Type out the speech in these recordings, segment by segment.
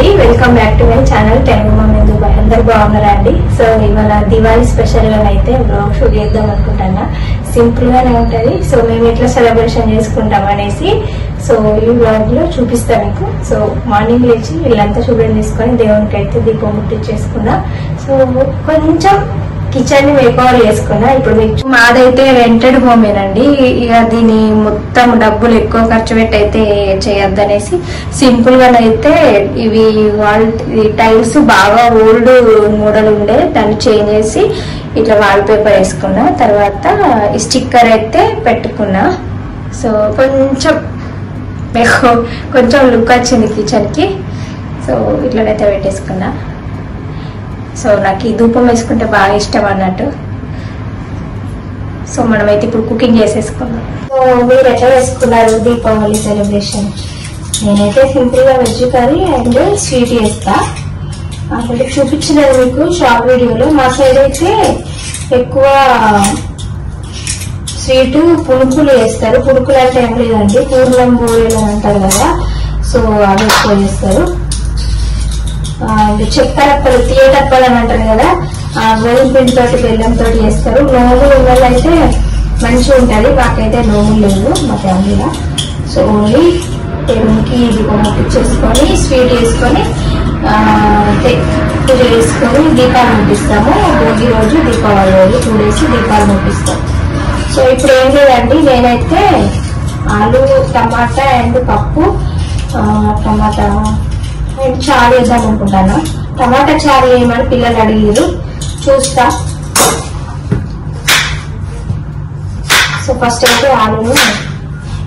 అండి, welcome back to my channel Telugu mom in Dubai. అందరు బాగున్నారా అండి? సో ఇవాళ దివాళీ స్పెషల్ గా అయితే బ్లాగ్ షూట్ చేద్దాం అనుకుంటున్నా. సింపుల్ గానే ఉంటది. సో మేము ఎట్లా సెలబ్రేషన్ చేసుకుంటాం అనేసి సో ఈ బ్లాగ్ లో చూపిస్తా మీకు. సో మార్నింగ్ లేచి వీళ్ళంతా శుభ్రం తీసుకొని దేవునికి అయితే దీపం ముట్టించేసుకున్నా. సో కొంచెం కిచెన్ ని మేకవర్ చేసుకున్నా. ఇప్పుడు మీకు మాదైతే రెంటెడ్ హోమేనండి. ఇక దీని మొత్తం డబ్బులు ఎక్కువ ఖర్చు పెట్టి అయితే చేయొద్దనేసి సింపుల్ గా అయితే ఇవి వాల్ టైల్స్ బాగా ఓల్డ్ మోడల్ ఉండే దాన్ని చేంజ్ చేసి ఇట్లా వాల్ పేపర్ వేసుకున్నా. తర్వాత ఈ స్టిక్కర్ అయితే పెట్టుకున్నా. సో కొంచెం లుక్ వచ్చింది కిచెన్ కి. సో ఇట్లనైతే పెట్టేసుకున్నా. సో నాకు ఈ ధూపం వేసుకుంటే బాగా ఇష్టం అన్నట్టు. సో మనమైతే ఇప్పుడు కుకింగ్ చేసేసుకున్నాం. సో మీరు ఎట్లా వేసుకున్నారు దీపావళి సెలబ్రేషన్? నేనైతే సింపుల్ గా వెజ్ కర్రీ అండ్ స్వీట్ చేస్తా. అంటే చూపించినది మీకు షార్ట్ వీడియోలో. మా సైడ్ అయితే ఎక్కువ స్వీట్ పుణుకులు వేస్తారు. పుణుకులు అంటే ఏం లేదండి, పూర్ణం బోరెలు అంటారు కదా. సో అవి ఎక్కువ చేస్తారు. చక్కెరప్పలు తీయటప్పలు అని అంటారు కదా, గోధుమ పిండి తోటి బెల్లం తోటి చేస్తారు. నోములు ఉన్నది అయితే మంచిగా ఉంటుంది. మాకైతే నోములు లేవు మా ఫ్యామిలీలో. సో ఓన్లీ దేవునికి దీపం ముట్టించేసుకొని స్వీట్ వేసుకొని పూజ చేసుకొని దీపాలు ముట్టిస్తాము. భోగి రోజు దీపావళి రోజు 2 days దీపాలు ముట్టిస్తాం. సో ఇప్పుడు ఏం లేదండి, నేనైతే ఆలు టమాటా అండ్ పప్పు టమాటా చారు వేద్దాం అనుకుంటాను. టమాటా చారు వేయమని పిల్లలు అడిగారు, చూస్తా. సో ఫస్ట్ అయితే ఆలును,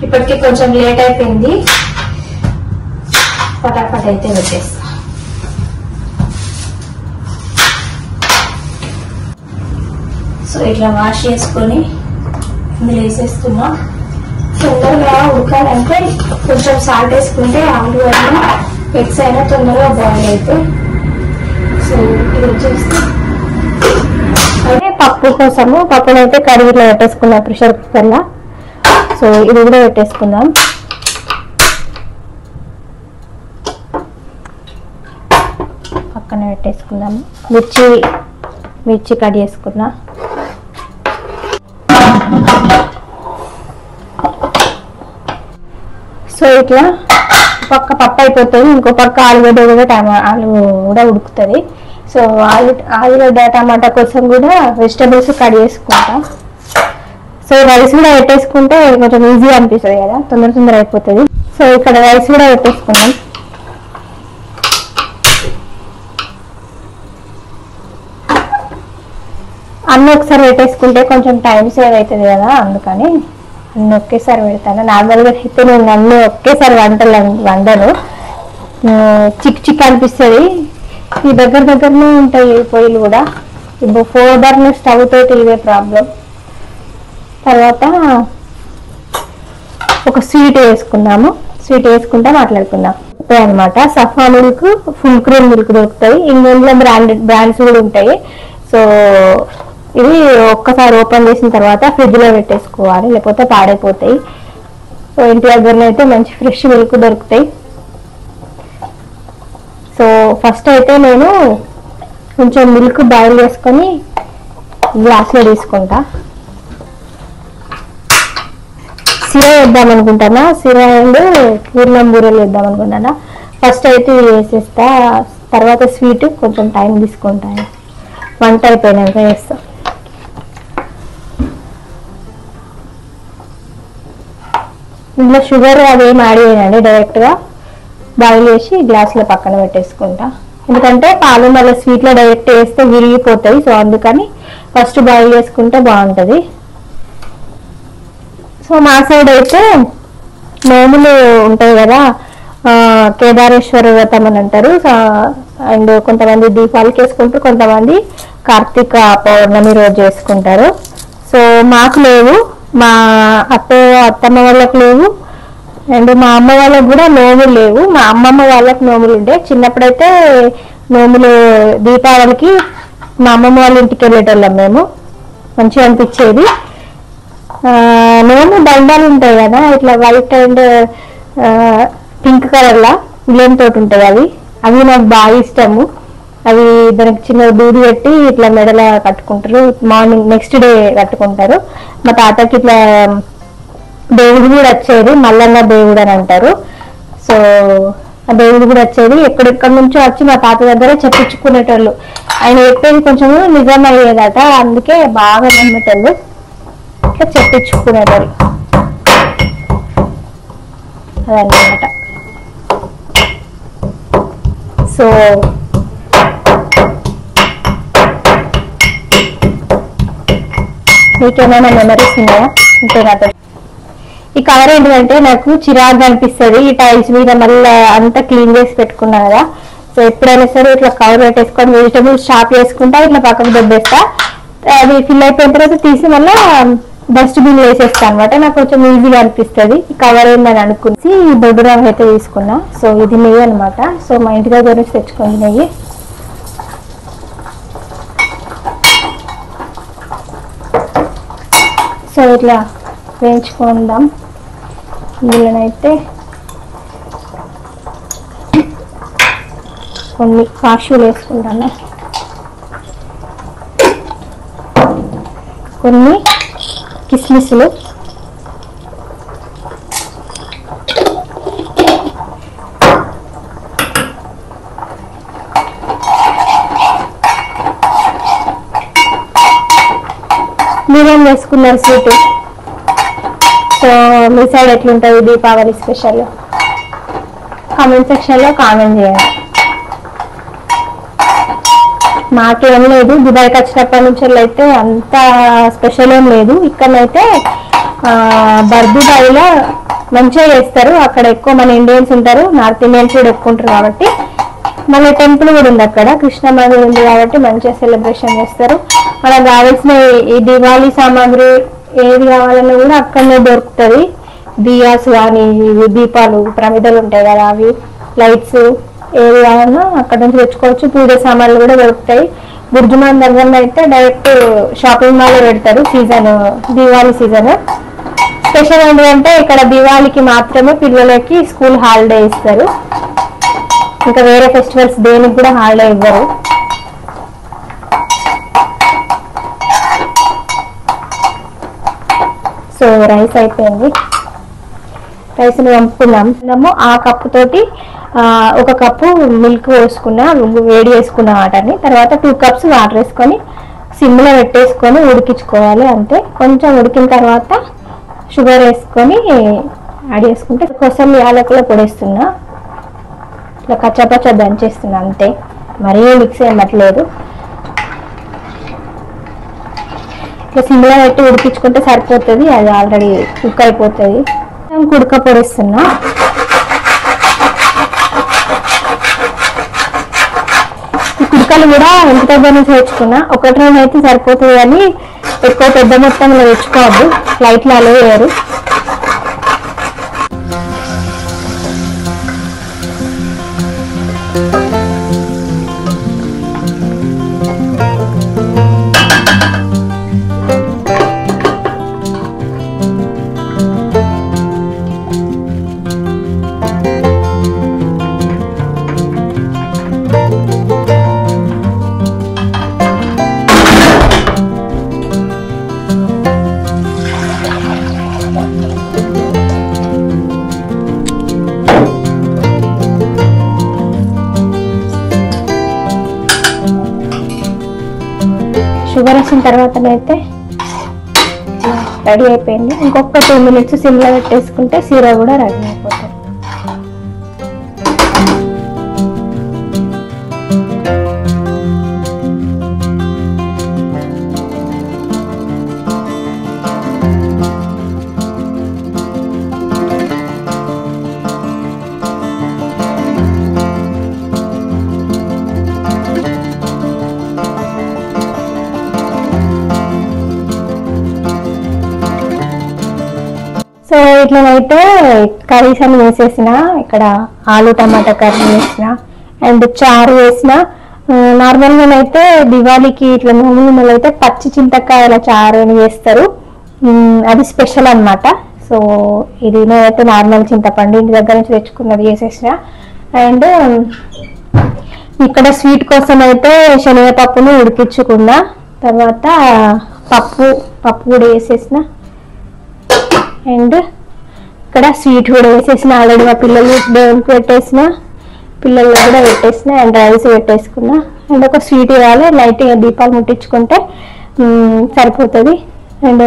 ఇప్పటికీ కొంచెం లేట్ అయిపోయింది, ఫటాఫట్ అయితే పెట్టేస్తా. సో ఇట్లా వాష్ చేసుకొని ఇందులో వేసేస్తున్నా. తొందరగా ఉడకాలంటే కొంచెం సాల్ట్ వేసుకుంటే ఆలు అయినా ఎగ్స్ అయినా తొందరగా బాయిల్ అయితే. సో ఇది వచ్చేస్తే అదే పప్పు కోసము పప్పునైతే కడిగిలో పెట్టేసుకున్నాం ప్రెషర్ కుక్కర్లో. సో ఇది కూడా పెట్టేసుకుందాం. పక్కన పెట్టేసుకుందాము. మిర్చి కట్ చేసుకున్నా. సో ఇట్లా పక్క పప్పు అయిపోతుంది, ఇంకో పక్క ఆలుగడ్డ కూడా ఆలు కూడా ఉడుకుతుంది. సో ఆలుగడ్డ టమాటా కోసం కూడా వెజిటబుల్స్ కట్ చేసుకుంటా. సో రైస్ కూడా పెట్టేసుకుంటే కొంచెం ఈజీగా అనిపిస్తుంది కదా, తొందర అయిపోతుంది. సో ఇక్కడ రైస్ కూడా పెట్టేసుకున్నాం. అన్నీ ఒకసారి పెట్టేసుకుంటే కొంచెం టైం సేవ్ అవుతుంది కదా, అందుకని అన్నీ ఒకేసారి పెడతాను. నార్మల్గా అయితే నేను అన్నీ ఒకేసారి వండను. చిక్ అనిపిస్తుంది. ఈ దగ్గరనే ఉంటాయి పొయ్యిలు కూడా. ఇప్పుడు 4 burner స్టవ్ తోటి ఇవే ప్రాబ్లం. తర్వాత ఒక స్వీట్ వేసుకుందాము. స్వీట్ వేసుకుంటా మాట్లాడుకుందాం అనమాట. సఫా మిల్క్, ఫుల్ క్రీమ్ మిల్క్ దొరుకుతాయి. ఇందులో బ్రాండ్స్ కూడా ఉంటాయి. సో ఇవి ఒక్కసారి ఓపెన్ చేసిన తర్వాత ఫ్రిడ్జ్ లో పెట్టేసుకోవాలి, లేకపోతే పాడైపోతాయి. సో ఇంటి దగ్గరలో అయితే మంచి ఫ్రెష్ మిల్క్ దొరుకుతాయి. సో ఫస్ట్ అయితే నేను కొంచెం మిల్క్ బాయిల్ చేసుకొని గ్లాస్లో తీసుకుంటా. సిరా వేద్దాం అనుకుంటానా, సిరా అండ్ పూర్ణం బూరెలు వేద్దాం అనుకుంటానా. ఫస్ట్ అయితే ఇవి వేసేస్తా, తర్వాత స్వీట్ కొంచెం టైం తీసుకుంటాను. వంట అయిపోయినాక వేస్తా. ఇందులో షుగర్ అవేం యాడ్ చేయండి, డైరెక్ట్గా బాయిల్ చేసి గ్లాస్లో పక్కన పెట్టేసుకుంటా. ఎందుకంటే పాలు మళ్ళీ స్వీట్లో డైరెక్ట్ వేస్తే విరిగిపోతాయి. సో అందుకని ఫస్ట్ బాయిల్ చేసుకుంటే బాగుంటుంది. సో మా సైడ్ అయితే నోములు ఉంటాయి కదా, కేదారేశ్వర వ్రతం అని అంటారు. అండ్ కొంతమంది దీపాలకి వేసుకుంటారు, కొంతమంది కార్తీక పౌర్ణమి రోజు చేసుకుంటారు. సో మాకు లేవు, మా అత్తమ్మ వాళ్ళకు లేవు, అండ్ మా అమ్మ వాళ్ళకు కూడా నోములు లేవు. మా అమ్మమ్మ వాళ్ళకి నోములు ఉండే. చిన్నప్పుడైతే నోములు దీపావళికి మా అమ్మమ్మ వాళ్ళ ఇంటికి వెళ్ళేటోళ్ళం మేము. మంచిగా అనిపించేది. నోము దండాలు ఉంటాయి కదా, ఇట్లా వైట్ అండ్ పింక్ కలర్లా ఉలెన్ తోటి ఉంటుంది. అవి నాకు బాగా ఇష్టము. అవి దానికి చిన్న దూది పెట్టి ఇట్లా మెడల కట్టుకుంటారు, మార్నింగ్ నెక్స్ట్ డే కట్టుకుంటారు. మా తాతకి ఇట్లా దేవుడు కూడా వచ్చేది, మల్లన్న దేవుడు అని అంటారు. సో ఆ దేవుడు కూడా వచ్చేది, ఎక్కడెక్కడి నుంచో వచ్చి మా తాత దగ్గర చెప్పించుకునేటోళ్ళు. ఆయన చెప్పేది కొంచెం నిజమయ్యేదట, అందుకే బాగా నమ్మేటోళ్ళు, ఇట్లా చెప్పించుకునేటోళ్ళు అదన్నమాట. సో మీకేమైనా మెమరీస్ ఉన్నాయా? అంటే నాతో ఈ కవర్ ఏంటంటే నాకు చిరాకు అనిపిస్తుంది, ఈ టైల్స్ మీద మళ్ళీ అంతా క్లీన్ చేసి పెట్టుకున్నా కదా. సో ఎప్పుడైనా సరే ఇట్లా కవర్ పెట్టేసుకొని వెజిటబుల్స్ షాప్ చేసుకుంటా, ఇట్లా పక్కకు దొబ్బేస్తా. అది ఫిల్ అయిపోయిన తర్వాత తీసి మళ్ళీ డస్ట్బిన్ వేసేస్తా అనమాట. నాకు కొంచెం ఈజీగా అనిపిస్తుంది. ఈ కవర్ ఏందని అనుకుని ఈ దొడ్డు రవ్వ అయితే తీసుకున్నా. సో ఇది నెయ్యి అనమాట. సో మా ఇంటి దగ్గర నుంచి తెచ్చుకుంది నెయ్యి. సో ఇట్లా వేయించుకుందాం. ఇందులోనైతే కొన్ని కాషులు వేసుకుంటాను, కొన్ని కిస్మిస్లు, మీరేం వేసుకున్నారు స్వీట్? సో మీ సైడ్ ఎట్లుంటుంది దీపావళి స్పెషల్? కామెంట్ సెక్షన్లో కామెంట్ చేయండి. మాకేం లేదు, దుబాయ్కి వచ్చినప్పటి నుంచి అయితే అంత స్పెషల్ ఏం లేదు. ఇక్కడనైతే బర్దుబాయిలో మంచిగా చేస్తారు. అక్కడ ఎక్కువ మన ఇండియన్స్ ఉంటారు, నార్త్ ఇండియన్స్ కూడా ఎక్కువ ఉంటారు కాబట్టి. మన టెంపుల్ కూడా ఉంది అక్కడ, కృష్ణ మందిర్ ఉంది కాబట్టి మంచిగా సెలబ్రేషన్ చేస్తారు. మనకు కావాల్సిన ఈ దివాళీ సామాగ్రి ఏది కావాలన్నా కూడా అక్కడనే దొరుకుతుంది. దియాస్ కానీ, దీపాలు, ప్రమిదలు ఉంటాయి కదా, అవి లైట్స్ ఏది కావాలన్నా అక్కడ నుంచి తెచ్చుకోవచ్చు. పూజ సామాన్లు కూడా దొరుకుతాయి. బుర్జుమాన్ దగ్గర అయితే డైరెక్ట్ షాపింగ్ మాల్ పెడతారు. సీజన్ దివాళీ సీజన్ స్పెషల్ ఏంటంటే ఇక్కడ దివాళీకి మాత్రమే పిల్లలకి స్కూల్ హాలిడే ఇస్తారు. ఇంకా వేరే ఫెస్టివల్స్ దేనికి కూడా హాలిడే ఇవ్వరు. సో రైస్ అయిపోయింది, రైస్ని వంపుకున్నాము. ఆ కప్పు తోటి ఒక కప్పు మిల్క్ పోసుకున్నా, వేడి చేసుకున్న వాటర్ని. తర్వాత 2 కప్స్ వాటర్ వేసుకొని సిమ్లో పెట్టేసుకొని ఉడికించుకోవాలి అంతే. కొంచెం ఉడికిన తర్వాత షుగర్ వేసుకొని యాడ్ చేసుకుంటే కోసం యాలకుల పొడిస్తున్నా, ఇట్లా కచ్చపచ్చ దంచేస్తున్నా అంతే, మరీ మిక్స్ ఏమట్లేదు. ఇట్లా సిమ్లో పెట్టి ఉడికించుకుంటే సరిపోతుంది, అది ఆల్రెడీ కుక్ అయిపోతుంది. కుడక పొడిస్తున్నా. ఈ కుడకలు కూడా ఇంటి దగ్గర నుంచి తెచ్చుకున్నా. 1 అయితే సరిపోతుంది కానీ ఎక్కువ పెద్ద మొత్తంలో తెచ్చుకోవద్దు, ఫ్లైట్లో అలో వేయరు. షుగర్ వేసిన తర్వాతనైతే రెడీ అయిపోయింది. ఇంకొక 2 మినిట్స్ సిమ్లో పెట్టేసుకుంటే సీరా కూడా రెడీ అయిపోతుంది. సో ఇట్లనైతే కర్రీస్ అని వేసేసిన, ఇక్కడ ఆలు టమాటా కర్రీ వేసిన అండ్ చారు వేసిన. నార్మల్గా అయితే దివాళీకి ఇట్లా నూనెలు అయితే పచ్చి చింతకాయల చారు అని వేస్తారు, అది స్పెషల్ అన్నమాట. సో ఇది నేనైతే నార్మల్ చింతపండు ఇంటి దగ్గర నుంచి తెచ్చుకున్నది వేసేసిన. అండ్ ఇక్కడ స్వీట్ కోసం అయితే శనగపప్పును ఉడికించుకున్నా, తర్వాత పప్పు కూడా వేసేసిన, అండ్ ఇక్కడ స్వీట్ కూడా వేసేసిన. ఆల్రెడీ మా పిల్లలు దేవునికి పెట్టేసిన, పిల్లలకు కూడా పెట్టేసిన, అండ్ రైస్ పెట్టేసుకున్నా. అండ్ ఒక స్వీట్ ఇవ్వాలి, నైట్ దీపాలు ముట్టించుకుంటే సరిపోతుంది. అండ్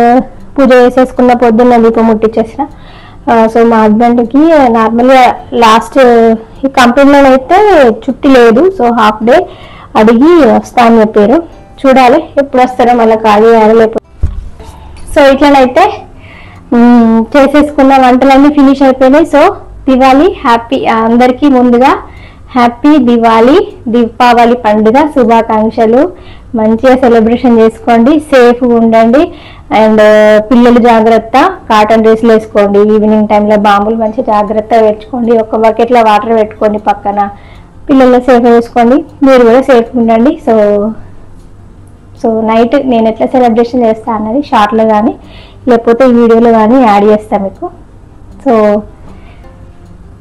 పూజ చేసేసుకున్న, పొద్దున్న దీపం ముట్టించేసిన. సో మా హస్బెండ్కి నార్మల్గా లాస్ట్ ఈ కంపెనీలో అయితే చుట్టి లేదు, సో హాఫ్ డే అడిగి వస్తా అని చెప్పారు. చూడాలి ఎప్పుడు వస్తారో, మళ్ళీ ఖాళీ లేకపోతే. సో ఇట్లనైతే చేసేసుకున్న వంటలన్నీ ఫినిష్ అయిపోయినాయి. సో దివాళీ హ్యాపీ, అందరికీ ముందుగా హ్యాపీ దివాళీ, దీపావళి పండుగ శుభాకాంక్షలు. మంచిగా సెలబ్రేషన్ చేసుకోండి, సేఫ్గా ఉండండి. అండ్ పిల్లలు జాగ్రత్త, కాటన్ డ్రెస్లు వేసుకోండి. ఈవినింగ్ టైంలో బాంబులు మంచి జాగ్రత్తగా పెట్టుకోండి. ఒక బకెట్లో వాటర్ పెట్టుకోండి పక్కన. పిల్లలు సేఫ్గా వేసుకోండి, మీరు కూడా సేఫ్గా ఉండండి. సో నైట్ నేను ఎట్లా సెలబ్రేషన్ చేస్తాను అన్నది షార్ట్లో కానీ లేకపోతే ఈ వీడియోలో కానీ యాడ్ చేస్తాను మీకు. సో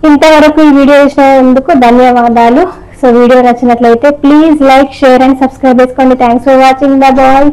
ఇంతవరకు ఈ వీడియో చూసినందుకు ధన్యవాదాలు. సో వీడియో నచ్చినట్లయితే please like, share and subscribe చేసుకోండి. Thanks for watching. బాయ్.